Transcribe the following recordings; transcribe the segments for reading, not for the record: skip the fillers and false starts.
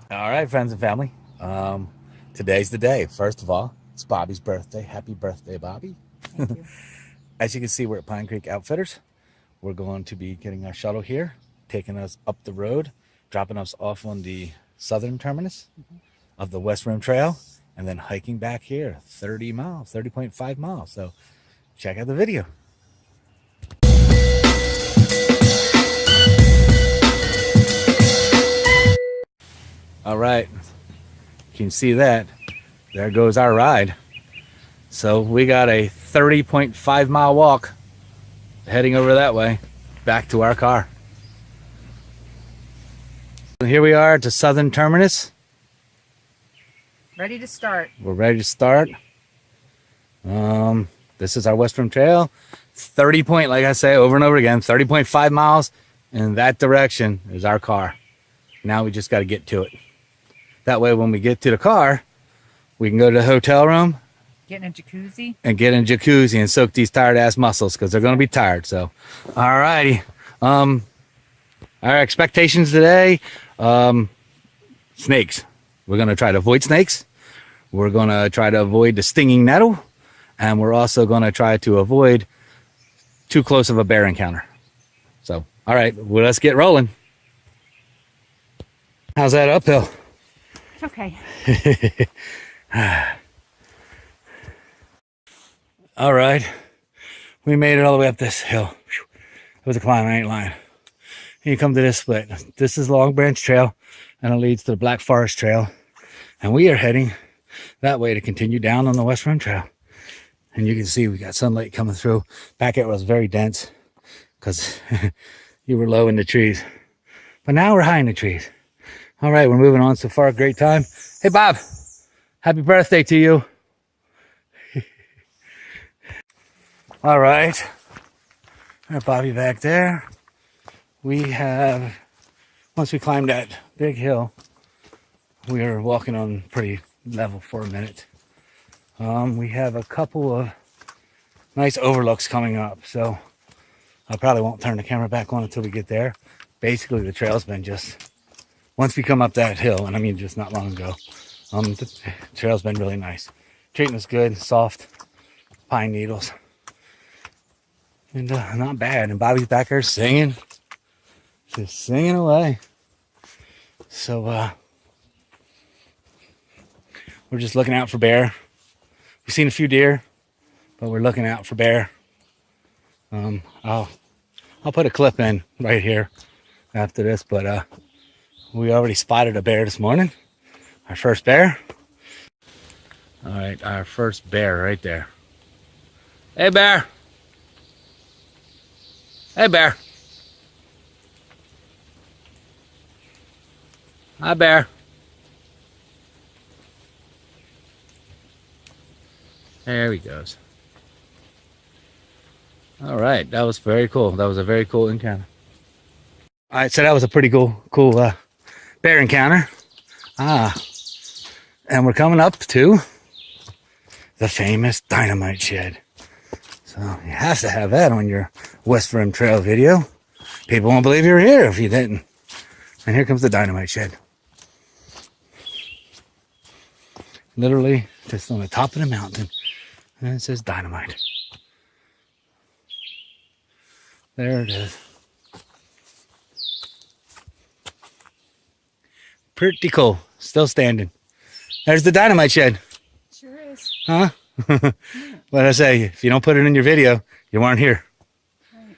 All right, friends and family. Today's the day. First of all, it's Bobby's birthday. Happy birthday, Bobby. Thank you. As you can see, we're at Pine Creek Outfitters. We're going to be getting our shuttle here, taking us up the road, dropping us off on the southern terminus of the West Rim Trail, and then hiking back here 30 miles, 30.5 miles. So check out the video. All right, you can see that. There goes our ride. So we got a 30.5 mile walk heading over that way back to our car. And here we are at the southern terminus. Ready to start. We're ready to start. This is our West Rim Trail. 30 point, like I say over and over again, 30.5 miles in that direction is our car. Now we just got to get to it. That way when we get to the car, we can go to the hotel room, Get in a jacuzzi. and get in a jacuzzi and soak these tired ass muscles because they're going to be tired. So, all righty. Our expectations today, snakes. We're going to try to avoid snakes. We're going to try to avoid the stinging nettle. And we're also going to try to avoid too close of a bear encounter. So, all right, well, let's get rolling. How's that uphill? It's okay. All right, we made it all the way up this hill. It was a climb, I ain't lying. And you come to this split. This is Long Branch Trail, and it leads to the Black Forest Trail. And we are heading that way to continue down on the West Rim Trail. And you can see we got sunlight coming through. Back here was very dense because you were low in the trees. But now we're high in the trees. All right, we're moving on so far. Great time. Hey, Bob, happy birthday to you. All right. Bobby back there. We have, once we climbed that big hill, we are walking on pretty level for a minute. We have a couple of nice overlooks coming up, so I probably won't turn the camera back on until we get there. Basically, the trail's been just, once we come up that hill, and I mean just not long ago, the trail's been really nice. Treating us good, soft pine needles. And not bad. And Bobby's back there singing. Just singing away. So we're just looking out for bear. We've seen a few deer, but we're looking out for bear. I'll put a clip in right here after this, but we already spotted a bear this morning. Our first bear. All right, our first bear right there. Hey, bear. Hey, bear. Hi, bear. There he goes. All right, that was very cool. That was a very cool encounter. All right, so that was a pretty cool bear encounter. And we're coming up to the famous dynamite shed. So you have to have that on your West Rim Trail video. People won't believe you're here if you didn't. And here comes the dynamite shed. Literally just on the top of the mountain. And it says dynamite. There it is. Pretty cool. Still standing. There's the dynamite shed. Sure is. Huh? What I say, if you don't put it in your video, you weren't here. Right.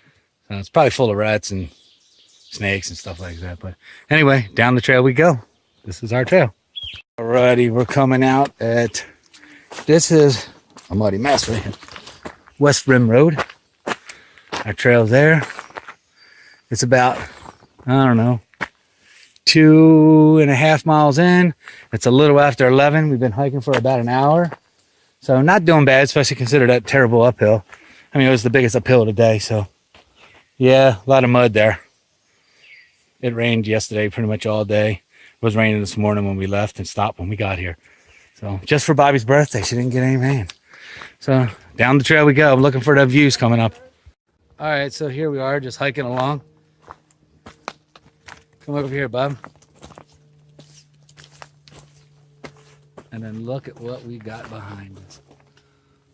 So it's probably full of rats and snakes and stuff like that. But anyway, down the trail we go. This is our trail. Alrighty, we're coming out at, this is a muddy mess right here. West Rim Road. Our trail's there. It's about, I don't know, 2.5 miles in. It's a little after 11. We've been hiking for about an hour. So not doing bad, especially consider that terrible uphill. I mean, it was the biggest uphill of the day, so yeah, a lot of mud there. It rained yesterday pretty much all day. It was raining this morning when we left and stopped when we got here. So just for Bobby's birthday, she didn't get any rain. So down the trail we go. I'm looking for the views coming up. All right, so here we are just hiking along. Come over here, Bob. And then look at what we got behind us.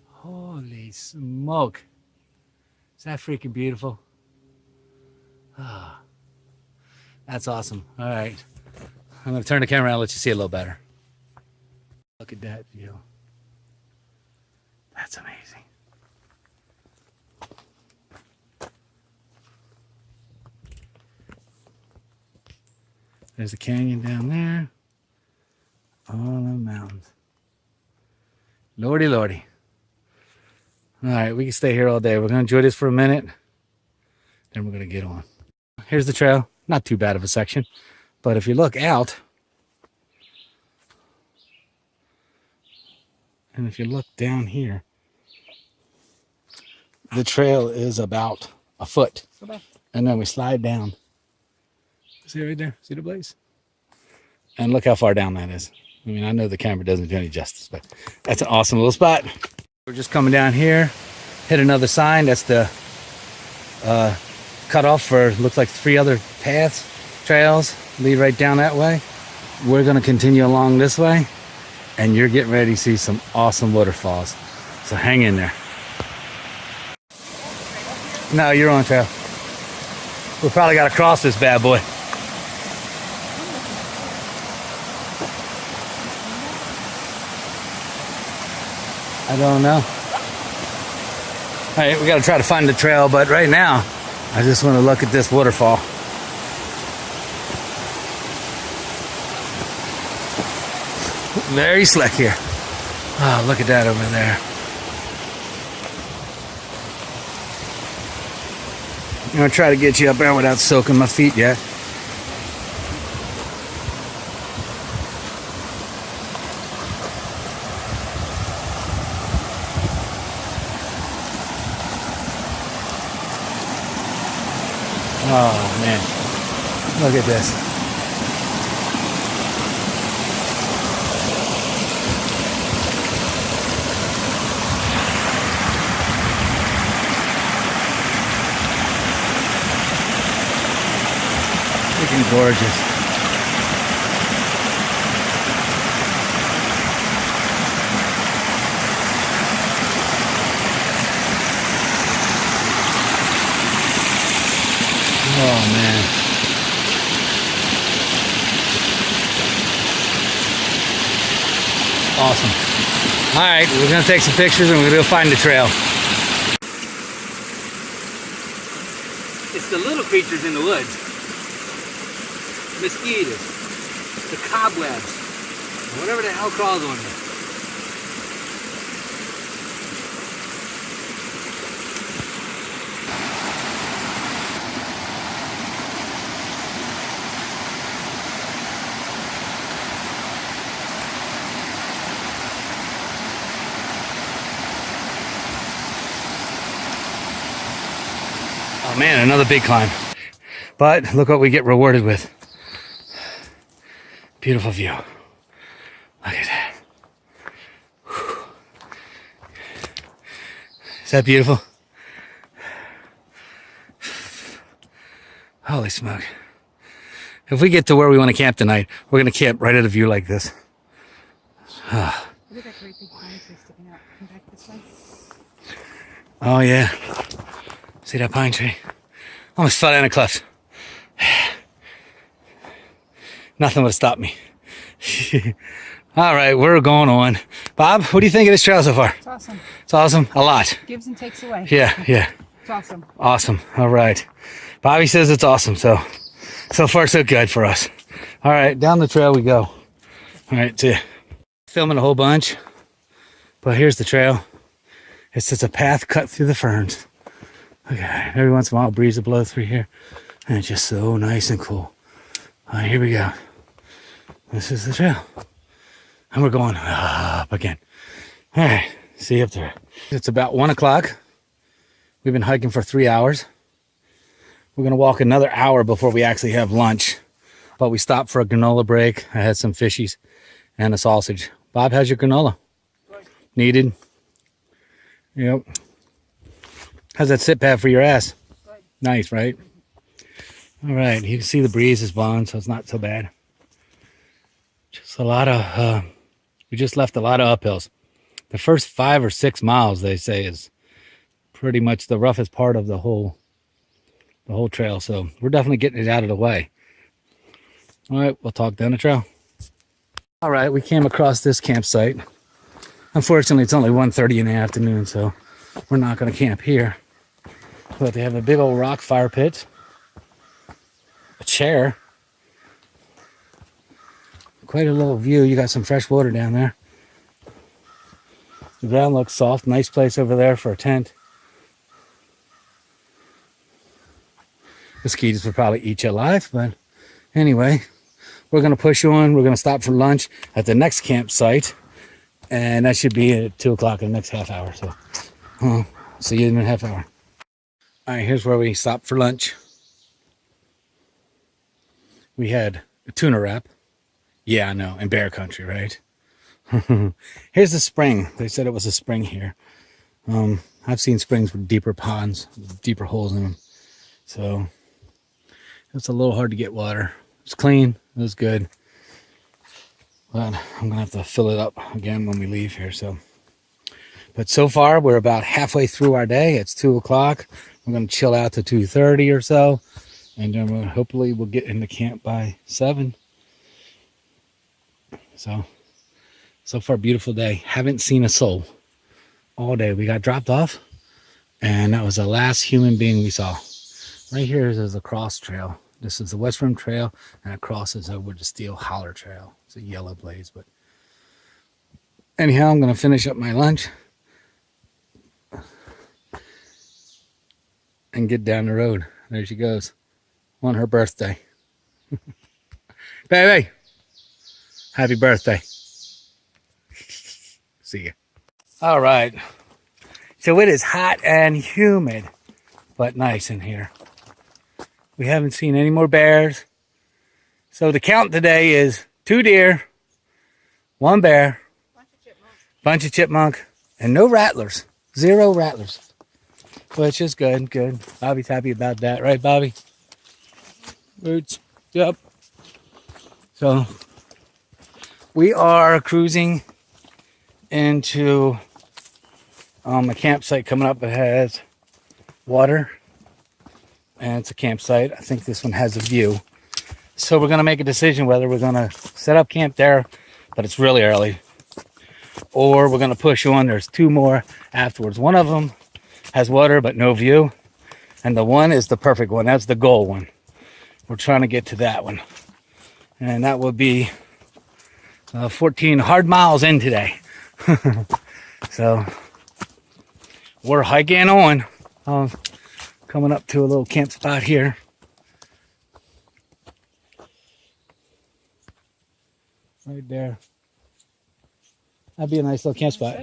Holy smoke. Is that freaking beautiful? Ah, that's awesome. All right. I'm going to turn the camera around and let you see it a little better. Look at that view. That's amazing. There's the canyon down there. All the mountains. Lordy, lordy. All right, we can stay here all day. We're going to enjoy this for a minute. Then we're going to get on. Here's the trail. Not too bad of a section. But if you look out, and if you look down here, the trail is about a foot. And then we slide down. See right there? See the blaze? And look how far down that is. I mean, I know the camera doesn't do any justice, but that's an awesome little spot. We're just coming down here, hit another sign. That's the cutoff for, looks like 3 other paths, trails, lead right down that way. We're going to continue along this way, and you're getting ready to see some awesome waterfalls. So hang in there. No, you're on trail. We probably got to cross this bad boy. I don't know. All right, we got to try to find the trail, but right now, I just want to look at this waterfall. Very slick here. Oh, look at that over there. I'm going to try to get you up there without soaking my feet yet. Oh man, look at this. Freaking gorgeous. Oh man. Awesome. All right, we're gonna take some pictures and we're gonna go find the trail. It's the little creatures in the woods. Mosquitoes, the cobwebs, whatever the hell crawls on you. Oh man, another big climb. But look what we get rewarded with. Beautiful view. Look at that. Whew. Is that beautiful? Holy smoke. If we get to where we want to camp tonight, we're going to camp right at a view like this. Look at that great big pine tree sticking out. Come back this way. Oh yeah. See that pine tree? Almost fell down a cliff. Nothing would stop me. All right, we're going on. Bob, what do you think of this trail so far? It's awesome. It's awesome? A lot. Gives and takes away. Yeah. It's awesome. Awesome. All right. Bobby says it's awesome, so far so good for us. All right, down the trail we go. All right, see ya. Filming a whole bunch, but here's the trail. It's just a path cut through the ferns. Okay, every once in a while a breeze will blow through here, and it's just so nice and cool. All right, here we go. This is the trail. And we're going up again. All right, see you up there. It's about 1 o'clock. We've been hiking for 3 hours. We're gonna walk another hour before we actually have lunch. But we stopped for a granola break. I had some fishies and a sausage. Bob, how's your granola? Good. Needed? Yep. How's that sit pad for your ass? Good. Nice, right? All right, you can see the breeze is blowing, so it's not so bad. Just a lot of We just left a lot of uphills. The first 5 or 6 miles, they say, is pretty much the roughest part of the whole trail. So we're definitely getting it out of the way. All right, we'll talk down the trail. All right, we came across this campsite. Unfortunately, it's only 1:30 in the afternoon, so we're not going to camp here. But they have a big old rock fire pit, a chair, quite a little view. You got some fresh water down there. The ground looks soft. Nice place over there for a tent. Mosquitoes would probably eat you alive, but anyway, we're going to push on. We're going to stop for lunch at the next campsite, and that should be at 2 o'clock in the next half hour. So, see you in a half hour. All right, here's where we stopped for lunch. We had a tuna wrap. Yeah, I know, in bear country, right? Here's the spring. They said it was a spring here. I've seen springs with deeper ponds, with deeper holes in them. So it's a little hard to get water. It's clean. It was good. But I'm going to have to fill it up again when we leave here. But so far, we're about halfway through our day. It's 2 o'clock. We're going to chill out to 2:30 or so. And then hopefully we'll get into camp by 7. So far, beautiful day. Haven't seen a soul all day. We got dropped off, and that was the last human being we saw. Right here is a cross trail. This is the West Rim Trail, and it crosses over the Steel Holler Trail. It's a yellow blaze, but anyhow, I'm going to finish up my lunch and get down the road. There she goes on her birthday. Baby, happy birthday. See ya. All right. So it is hot and humid, but nice in here. We haven't seen any more bears. So the count today is 2 deer, 1 bear, bunch of chipmunk, and no rattlers. 0 rattlers. Which is good, good. Bobby's happy about that, right, Bobby? Boots. Yep. So we are cruising into a campsite coming up that has water, and it's a campsite. I think this one has a view. So we're going to make a decision whether we're going to set up camp there, but it's really early, or we're going to push on. There's 2 more afterwards. One of them has water but no view, and the one is the perfect one. That's the goal one. We're trying to get to that one, and that will be 14 hard miles in today. So we're hiking on, coming up to a little camp spot here. Right there. That'd be a nice little camp spot.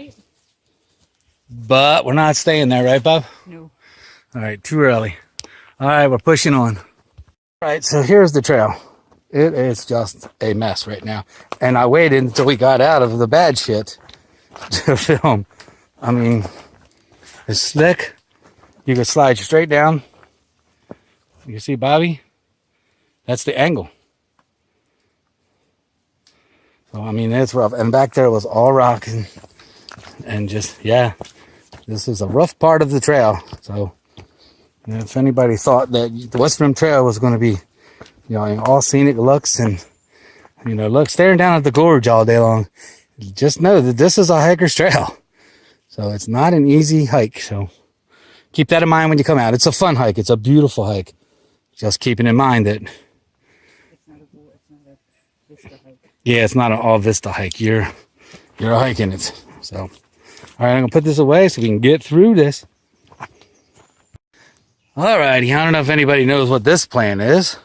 But we're not staying there, right, Bob? No. All right, too early. All right, we're pushing on. All right, so here's the trail. It is just a mess right now. And I waited until we got out of the bad shit to film. I mean, it's slick. You can slide straight down. You see Bobby? That's the angle. So, I mean, it's rough. And back there was all rock and just, yeah, this is a rough part of the trail. So, if anybody thought that the West Rim Trail was going to be, you know, all scenic looks and, you know, look, staring down at the gorge all day long, just know that this is a hiker's trail. So it's not an easy hike. So keep that in mind when you come out. It's a fun hike. It's a beautiful hike. Just keeping in mind that, yeah, it's not an all vista hike. You're hiking it. So, all right, I'm going to put this away so we can get through this. All righty. I don't know if anybody knows what this plant is,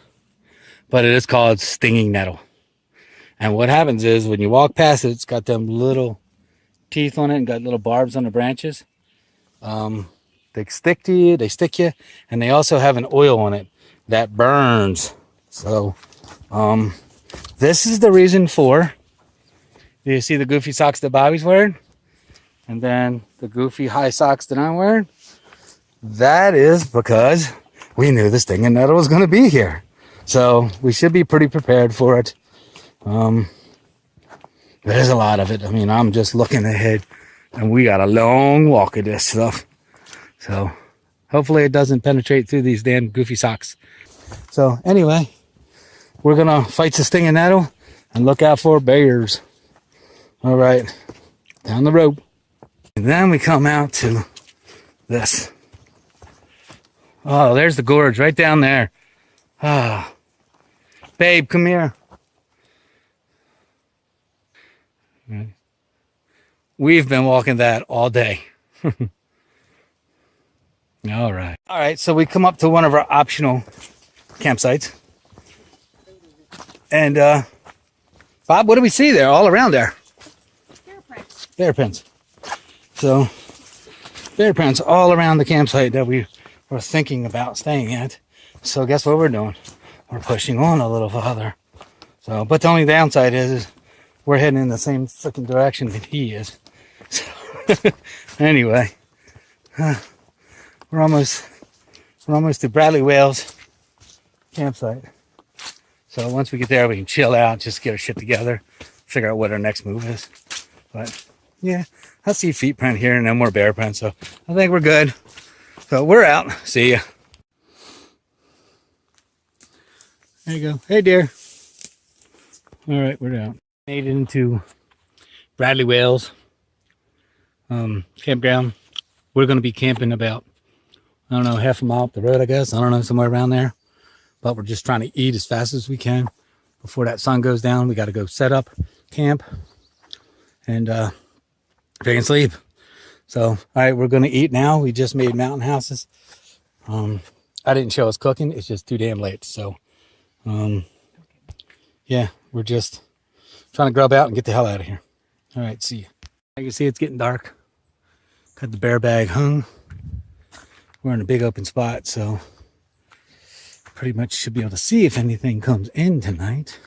but it is called stinging nettle. And what happens is when you walk past it, it's got them little teeth on it and got little barbs on the branches. They stick you, and they also have an oil on it that burns. So, this is the reason for, do you see the goofy socks that Bobby's wearing? And then the goofy high socks that I'm wearing? That is because we knew the stinging nettle was going to be here. So we should be pretty prepared for it. But There's a lot of it. I mean, I'm just looking ahead, and we got a long walk of this stuff. So hopefully it doesn't penetrate through these damn goofy socks. So anyway, we're gonna fight the stinging nettle and look out for bears. All right, down the road. And then we come out to this. Oh, there's the gorge right down there. Ah, babe, come here. We've been walking that all day. All right. All right, so we come up to one of our optional campsites. And, Bob, what do we see there all around there? Bear prints. Bear prints. So, bear prints all around the campsite that we were thinking about staying at. So, guess what we're doing? We're pushing on a little farther. So, but the only downside is we're heading in the same freaking direction that he is. So, anyway, we're almost to Bradley Wales campsite. So once we get there, we can chill out, just get our shit together, figure out what our next move is. But yeah, I see feet print here and then more bear print, so I think we're good. So we're out. See ya. There you go. Hey, dear. All right, we're out. Made it into Bradley Wales campground. We're going to be camping about, I don't know, half a mile up the road, I guess. I don't know, somewhere around there. But we're just trying to eat as fast as we can before that sun goes down. We got to go set up camp and drink and sleep. So, all right, we're going to eat now. We just made mountain houses. I didn't show us cooking. It's just too damn late. So, yeah, we're just trying to grub out and get the hell out of here. All right, see you. You can see it's getting dark. Got the bear bag hung. We're in a big open spot, so pretty much should be able to see if anything comes in tonight.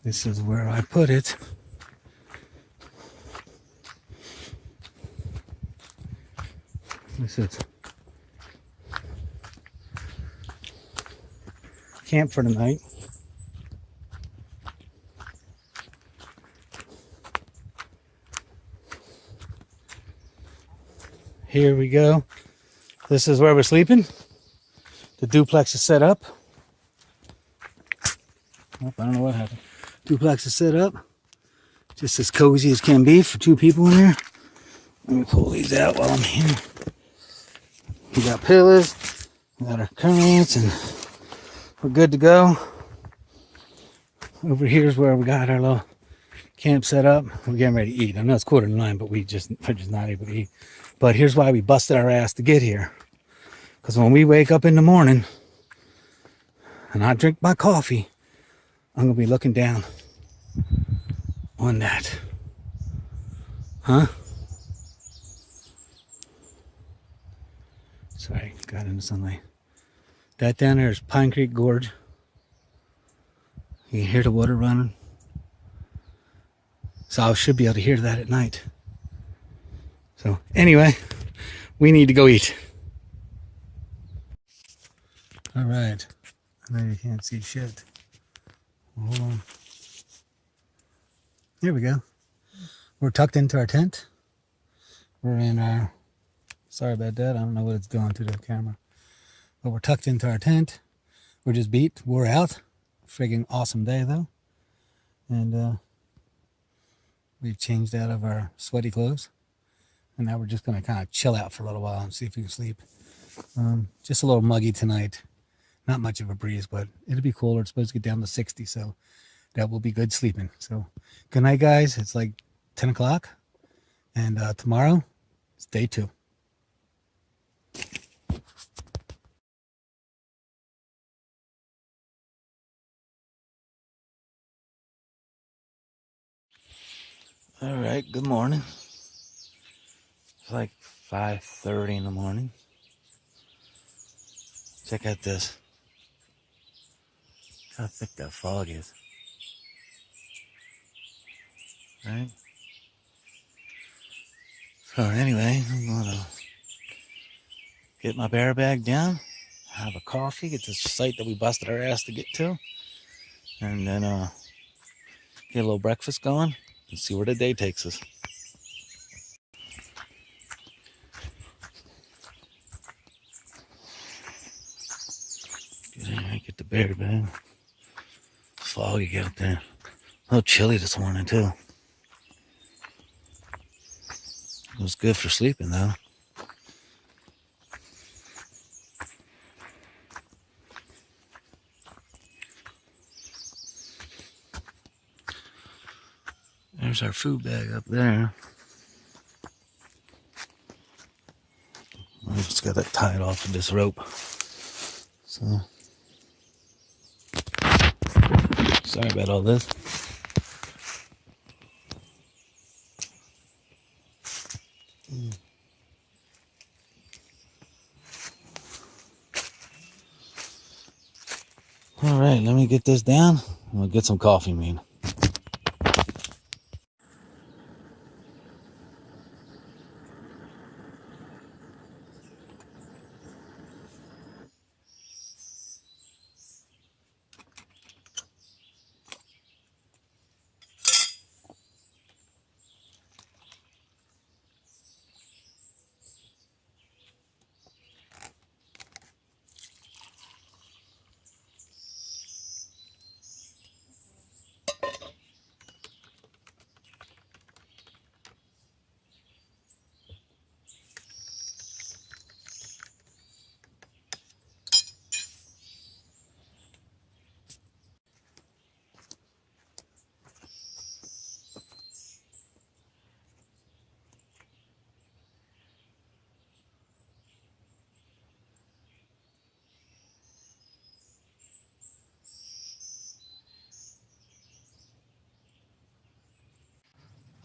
This is where I put it. This is camp for the night. Here we go. This is where we're sleeping. The duplex is set up. Oh, I don't know what happened. Duplex is set up. Just as cozy as can be for two people in here. Let me pull these out while I'm here. We got pillows. We got our currents and we're good to go. Over here's where we got our little camp set up. We're getting ready to eat. I know it's 8:45, but we're just not able to eat. But here's why we busted our ass to get here. Because when we wake up in the morning and I drink my coffee, I'm going to be looking down on that. Huh? Sorry, got into sunlight. That down there is Pine Creek Gorge. You can hear the water running. So I should be able to hear that at night. So anyway, we need to go eat. All right. I know you can't see shit. Hold on. Here we go. We're tucked into our tent. We're in our, sorry about that. I don't know what it's doing to the camera. But we're tucked into our tent. We're just beat. We're out. Friggin' awesome day though. And we've changed out of our sweaty clothes. And now we're just going to kind of chill out for a little while and see if we can sleep. Just a little muggy tonight. Not much of a breeze, but it'll be cooler. It's supposed to get down to 60, so that will be good sleeping. So good night, guys. It's like 10 o'clock. And tomorrow, it's day 2. All right, good morning. It's like 5:30 in the morning. Check out this. How thick that fog is. Right? So anyway, I'm gonna get my bear bag down, have a coffee, get to the site that we busted our ass to get to, and then Get a little breakfast going and see where the day takes us. Get in here, get the bear bag. Foggy out there. A little chilly this morning too. It was good for sleeping though. There's our food bag up there. I just got that tied off with this rope. So, sorry about all this. All right, let me get this down and we'll get some coffee made.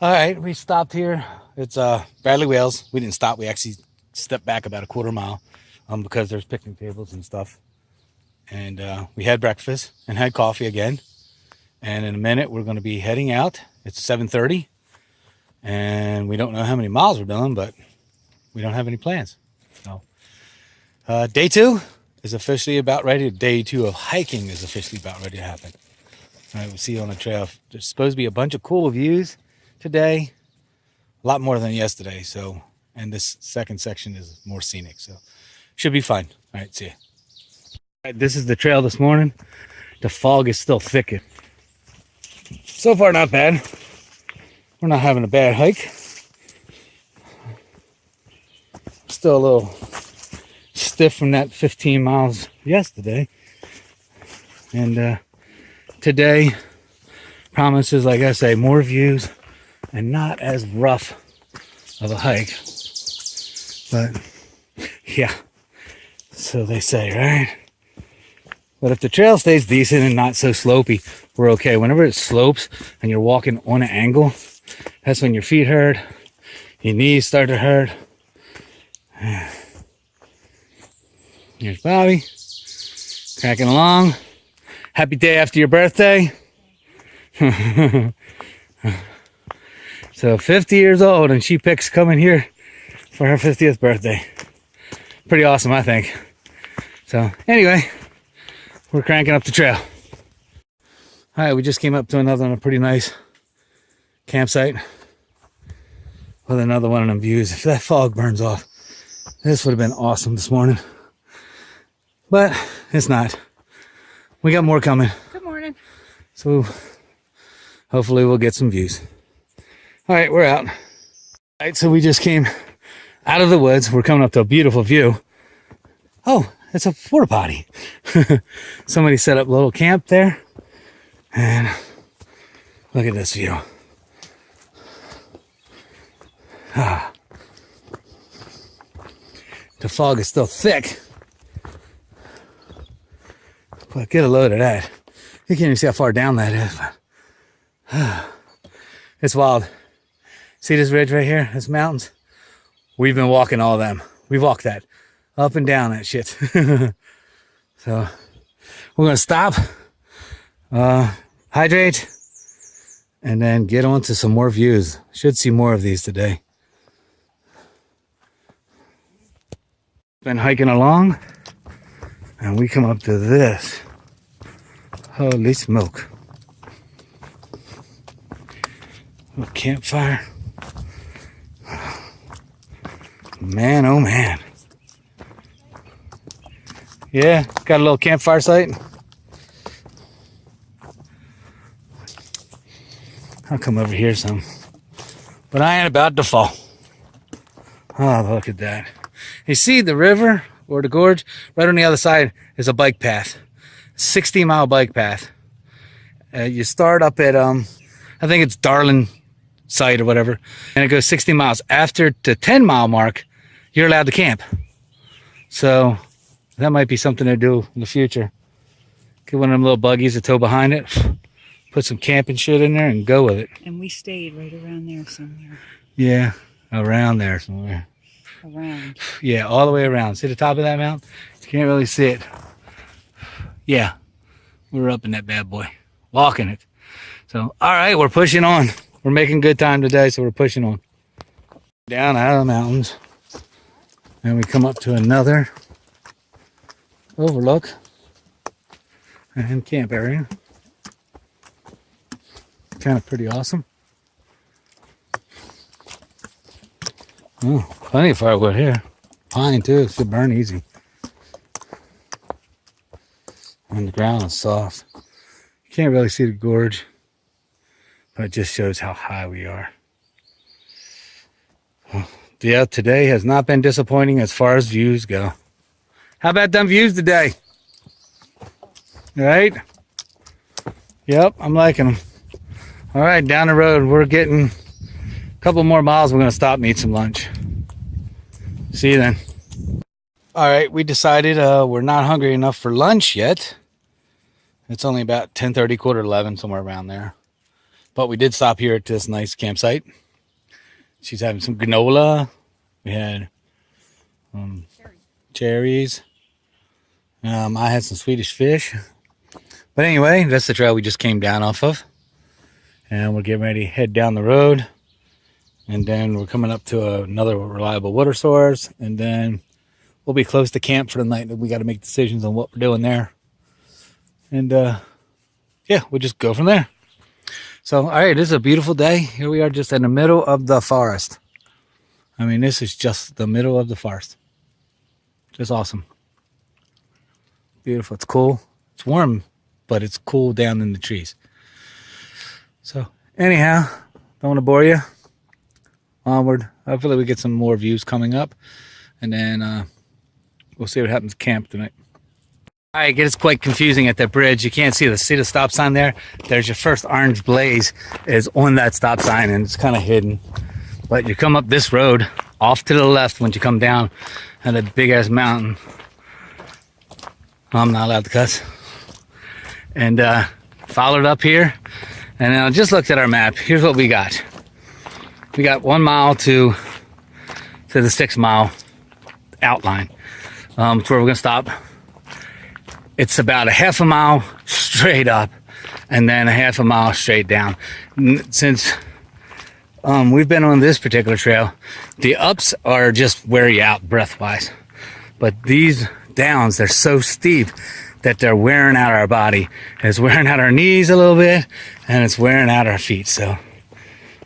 All right, we stopped here. It's Bradley Wales. We didn't stop. We actually stepped back about a quarter mile because there's picnic tables and stuff. And we had breakfast and had coffee again. And in a minute, we're going to be heading out. It's 7:30. And we don't know how many miles we're doing, but we don't have any plans. So day 2 is officially about ready. Day 2 of hiking is officially about ready to happen. All right, we'll see you on the trail. There's supposed to be a bunch of cool views today, a lot more than yesterday. So, and this second section is more scenic, so should be fun. All right, see ya. All right, this is the trail this morning. The fog is still thick. So far, not bad. We're not having a bad hike. Still a little stiff from that 15 miles yesterday, and today promises, like I say, more views and not as rough of a hike. But yeah, so they say, right? But if the trail stays decent and not so slopey, we're okay. Whenever it slopes and you're walking on an angle, that's when your feet hurt, your knees start to hurt. Here's Bobby, cracking along. Happy day after your birthday. So 50 years old, and she picks coming here for her 50th birthday. Pretty awesome, I think. So anyway, we're cranking up the trail. All right, we just came up to another one, a pretty nice campsite with another one of them views. If that fog burns off, this would have been awesome this morning, but it's not. We got more coming. Good morning. So hopefully we'll get some views. All right, we're out. All right, so we just came out of the woods. We're coming up to a beautiful view. Oh, it's a porta potty. Somebody set up a little camp there. And look at this view. Ah. The fog is still thick. But get a load of that. You can't even see how far down that is. But, it's wild. See this ridge right here? This mountains? We've been walking all of them. We've walked that up and down that shit. So we're gonna stop, hydrate, and then get on to some more views. Should see more of these today. Been hiking along, and we come up to this. Holy smoke. Little campfire. Man, oh man. Yeah, got a little campfire site. I'll come over here some. But I ain't about to fall. Oh, look at that. You see the river or the gorge? Right on the other side is a bike path. 60-mile bike path. You start up at, I think it's Darlin site or whatever. And it goes 60 miles. After the 10-mile mark, you're allowed to camp. So that might be something to do in the future. Get one of them little buggies to tow behind it. Put some camping shit in there and go with it. And we stayed right around there somewhere. Yeah, around there somewhere. Around. Yeah, all the way around. See the top of that mountain? You can't really see it. Yeah, we're up in that bad boy. Walking it. So, all right, we're pushing on. We're making good time today, so we're pushing on. Down out of the mountains. And we come up to another overlook and camp area. Kind of pretty awesome. Oh, plenty of firewood here. Pine too, it should burn easy. And the ground is soft. You can't really see the gorge, but it just shows how high we are. Yeah, today has not been disappointing as far as views go. How about them views today? Right? Yep, I'm liking them. All right, down the road, we're getting a couple more miles. We're going to stop and eat some lunch. See you then. All right, we decided we're not hungry enough for lunch yet. It's only about 10:30, 11:15, somewhere around there. But we did stop here at this nice campsite. She's having some granola. We had cherries. I had some Swedish fish. But anyway, that's the trail we just came down off of. And we're getting ready to head down the road. And then we're coming up to another reliable water source. And then we'll be close to camp for the night. We got to make decisions on what we're doing there. And yeah, we'll just go from there. So, all right, this is a beautiful day. Here we are just in the middle of the forest. I mean, this is just the middle of the forest. Just awesome. Beautiful. It's cool. It's warm, but it's cool down in the trees. So, anyhow, don't want to bore you. Onward. Hopefully we get some more views coming up. And then we'll see what happens at camp tonight. All right, it gets quite confusing at that bridge. You can't see the stop sign there. There's your first orange blaze is on that stop sign, and it's kind of hidden. But you come up this road, off to the left when you come down at a big-ass mountain. I'm not allowed to cuss. And followed up here. And I just looked at our map. Here's what we got. We got 1 mile to the 6 mile outline. It's where we're going to stop. It's about a half a mile straight up and then a half a mile straight down. Since we've been on this particular trail, the ups are just wear you out breath-wise. But these downs, they're so steep that they're wearing out our body. It's wearing out our knees a little bit and it's wearing out our feet. So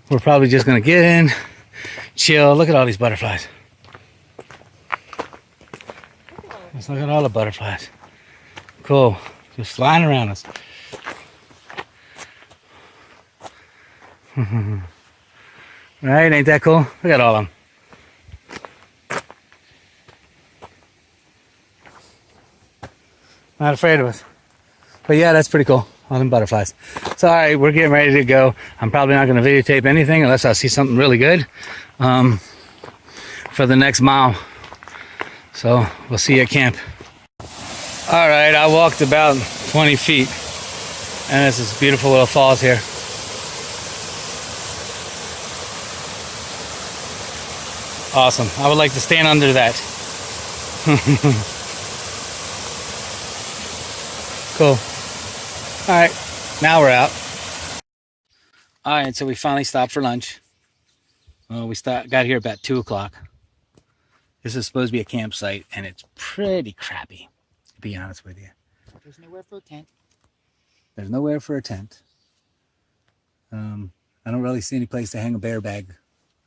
we're probably just going to get in, chill. Look at all these butterflies. Let's look at all the butterflies. Cool. Just flying around us. Right? Ain't that cool? Look at all of them. Not afraid of us. But yeah, that's pretty cool. All them butterflies. So, all right, we're getting ready to go. I'm probably not going to videotape anything unless I see something really good for the next mile. So, we'll see you at camp. All right, I walked about 20 feet, and there's this beautiful little falls here. Awesome. I would like to stand under that. Cool. All right, now we're out. All right, so we finally stopped for lunch. We got here about 2 o'clock. This is supposed to be a campsite, and it's pretty crappy. Be honest with you. There's nowhere for a tent. There's nowhere for a tent. I don't really see any place to hang a bear bag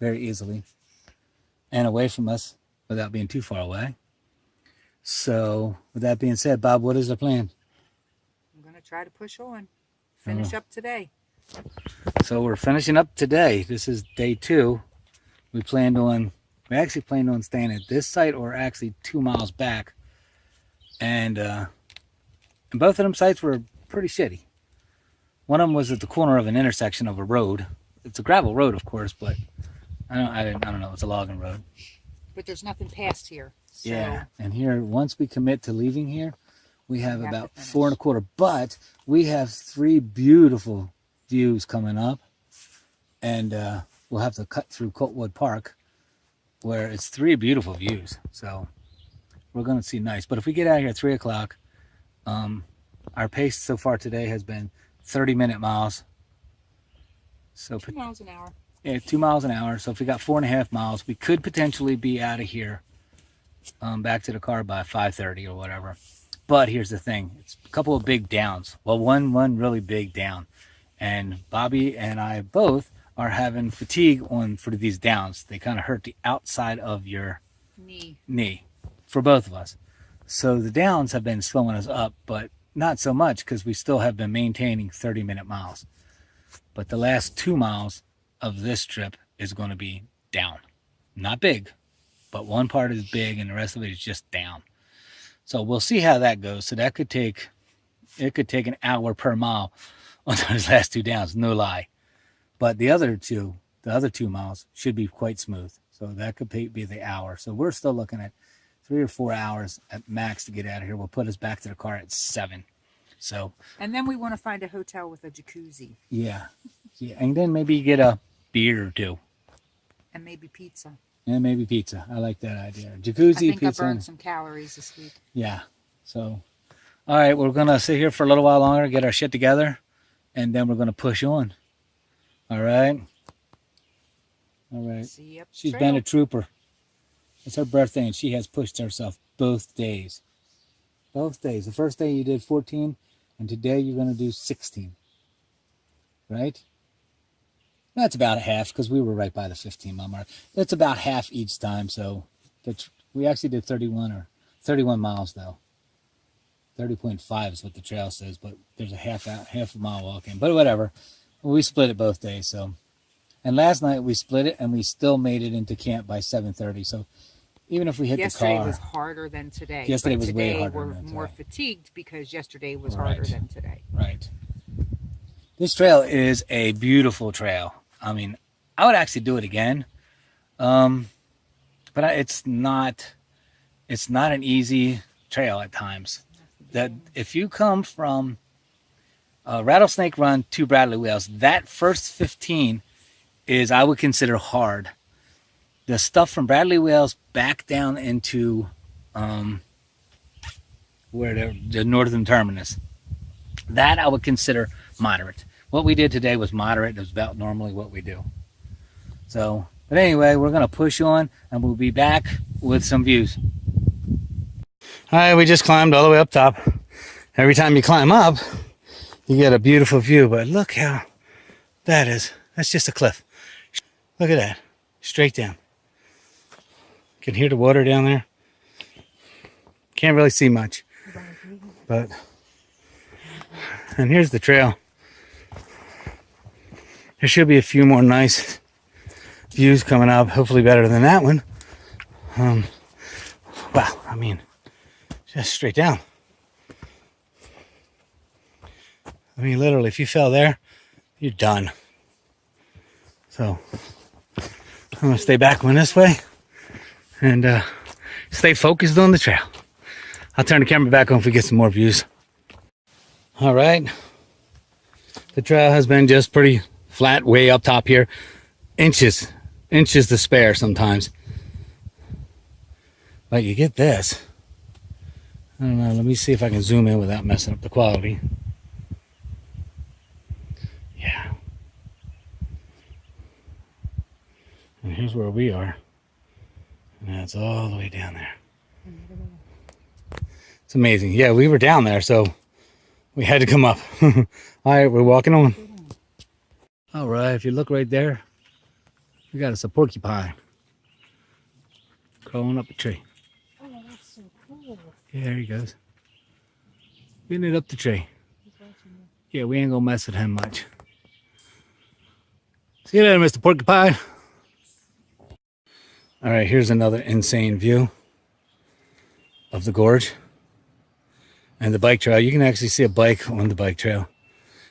very easily and away from us without being too far away. So with that being said, Bob, what is the plan? I'm going to try to push on. Finish up today. So we're finishing up today. This is day 2. We actually planned on staying at this site or actually 2 miles back. And both of them sites were pretty shitty. One of them was at the corner of an intersection of a road. It's a gravel road, of course, but I don't know. It's a logging road. But there's nothing past here. So Yeah, and here, once we commit to leaving here, we have about to finish. 4.25. But we have 3 beautiful views coming up, and we'll have to cut through Coltwood Park, where it's 3 beautiful views. So we're going to see nice. But if we get out here at 3 o'clock, our pace so far today has been 30-minute miles. So 2 miles an hour. Yeah, 2 miles an hour. So if we got 4.5 miles, we could potentially be out of here, back to the car by 5:30 or whatever. But here's the thing: it's a couple of big downs. Well, one really big down, and Bobby and I both are having fatigue for these downs. They kind of hurt the outside of your knee for both of us. So the downs have been slowing us up, but not so much because we still have been maintaining 30-minute miles. But the last 2 miles of this trip is going to be down. Not big, but one part is big and the rest of it is just down. So we'll see how that goes. So that could take an hour per mile on those last 2 downs, no lie. But the other 2 miles should be quite smooth. So that could be the hour. So we're still looking at 3 or 4 hours at max to get out of here. Will put us back to the car at 7. So. And then we want to find a hotel with a jacuzzi. Yeah. And then maybe get a beer or 2. And maybe pizza. And maybe pizza. I like that idea. Jacuzzi, I think pizza. I burned some calories this week. Yeah. So, all right, we're going to sit here for a little while longer, get our shit together, and then we're going to push on. All right? All right. See you up the She's trail. been a trooper. It's her birthday, and she has pushed herself both days. Both days. The first day you did 14, and today you're going to do 16. Right? That's about a half because we were right by the 15-mile mark. It's about half each time, so we actually did 31 miles though. 30.5 is what the trail says, but there's a half a mile walk in. But whatever, we split it both days. So, and last night we split it, and we still made it into camp by 7:30. So even if we hit yesterday the car, was harder than today. Yesterday but was way today harder we're than today. more fatigued because yesterday was Right. harder than today. Right. This trail is a beautiful trail. I mean, I would actually do it again, but it's not an easy trail at times. That if you come from Rattlesnake Run to Bradley Wales, that first 15 is, I would consider, hard. The stuff from Bradley Wales back down into the northern terminus, that I would consider moderate. What we did today was moderate. It was about normally what we do. So, but anyway, we're going to push on, and we'll be back with some views. All right, we just climbed all the way up top. Every time you climb up, you get a beautiful view, but look how that is. That's just a cliff. Look at that. Straight down. Can hear the water down there. Can't really see much. But, and here's the trail. There should be a few more nice views coming up, hopefully better than that one. Wow, I mean, just straight down. I mean, literally, if you fell there, you're done. So, I'm going to stay back going this way and stay focused on the trail. I'll turn the camera back on if we get some more views. All right. The trail has been just pretty flat way up top here. Inches to spare sometimes. But you get this. I don't know, let me see if I can zoom in without messing up the quality. Yeah. And here's where we are. And that's all the way down there. It's amazing. Yeah, we were down there, so we had to come up. All right, we're walking on. All right, if you look right there, we got us a porcupine crawling up a tree. Oh, that's so cool. Yeah, there he goes. Getting it up the tree. He's watching you. Yeah, we ain't gonna mess with him much. See you later, Mr. Porcupine. All right, here's another insane view of the gorge and the bike trail. You can actually see a bike on the bike trail.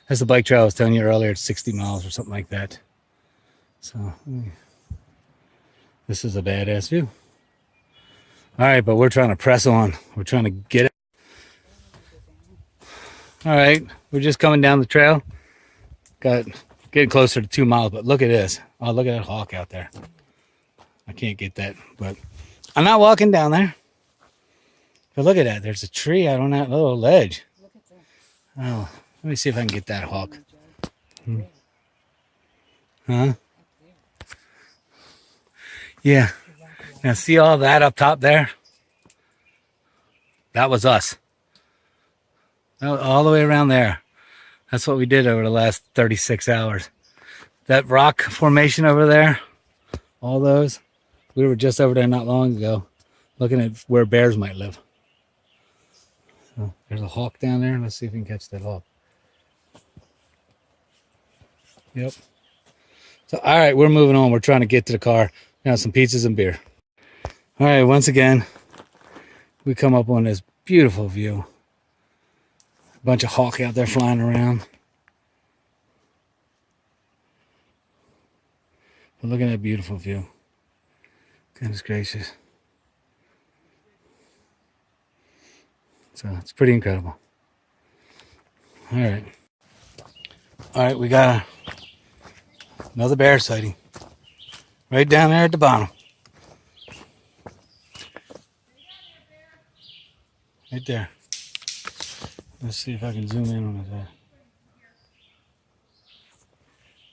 That's the bike trail I was telling you earlier. It's 60 miles or something like that. So this is a badass view. All right, but we're trying to press on. We're trying to get it. All right, we're just coming down the trail. Getting closer to 2 miles, but look at this. Oh, look at that hawk out there. I can't get that, but I'm not walking down there. But look at that. There's a tree out on that little ledge. Look at that. Oh, let me see if I can get that hawk. Huh? Yeah. Now see all that up top there? That was us. All the way around there. That's what we did over the last 36 hours. That rock formation over there, all those, we were just over there not long ago, looking at where bears might live. So there's a hawk down there. Let's see if we can catch that hawk. Yep. So, all right, we're moving on. We're trying to get to the car. Now some pizzas and beer. All right, once again, we come up on this beautiful view. A bunch of hawk out there flying around. But look at that beautiful view. Goodness gracious. So it's pretty incredible. All right. All right, we got another bear sighting. Right down there at the bottom. Right there. Let's see if I can zoom in on it there.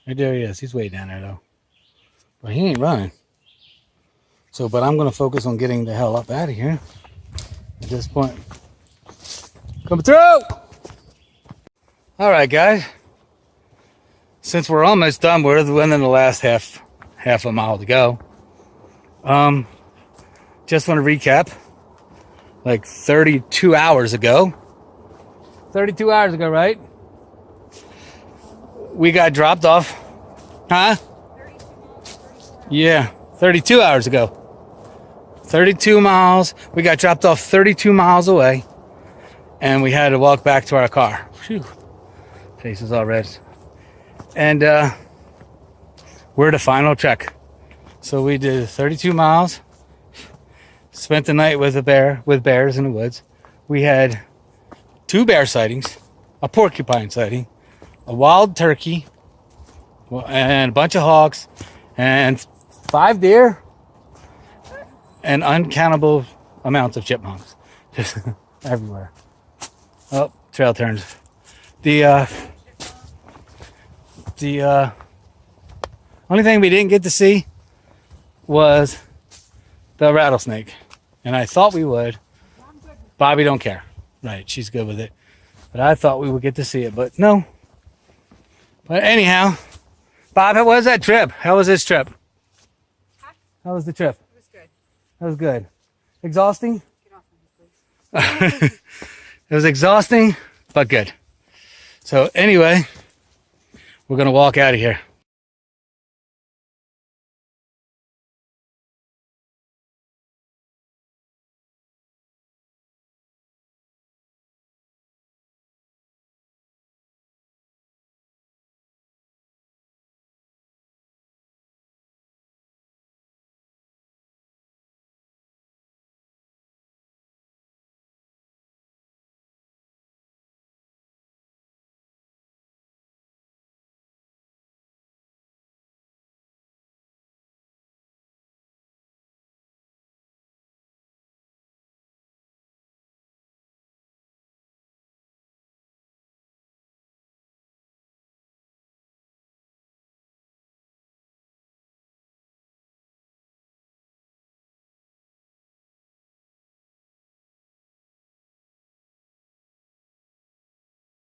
Right there he is. He's way down there though. But he ain't running. So, but I'm going to focus on getting the hell up out of here at this point. Coming through! All right, guys. Since we're almost done, we're within the last half a mile to go. Just want to recap. Like 32 hours ago. 32 hours ago, right? We got dropped off. Huh? Yeah, 32 hours ago. 32 miles. We got dropped off 32 miles away. And we had to walk back to our car. Phew. Face is all red. And we're the final trek. So we did 32 miles. Spent the night with bears in the woods. We had 2 bear sightings, a porcupine sighting, a wild turkey, and a bunch of hawks, and 5 deer, and uncountable amounts of chipmunks. Just everywhere. Oh, trail turns. The only thing we didn't get to see was the rattlesnake. And I thought we would. Bobby don't care. Right, she's good with it. But I thought we would get to see it, but no. But anyhow, Bob, how was that trip? How was this trip? How was the trip? It was good. That was good. Exhausting? Get off of me, please. It was exhausting, but good. So anyway, we're going to walk out of here.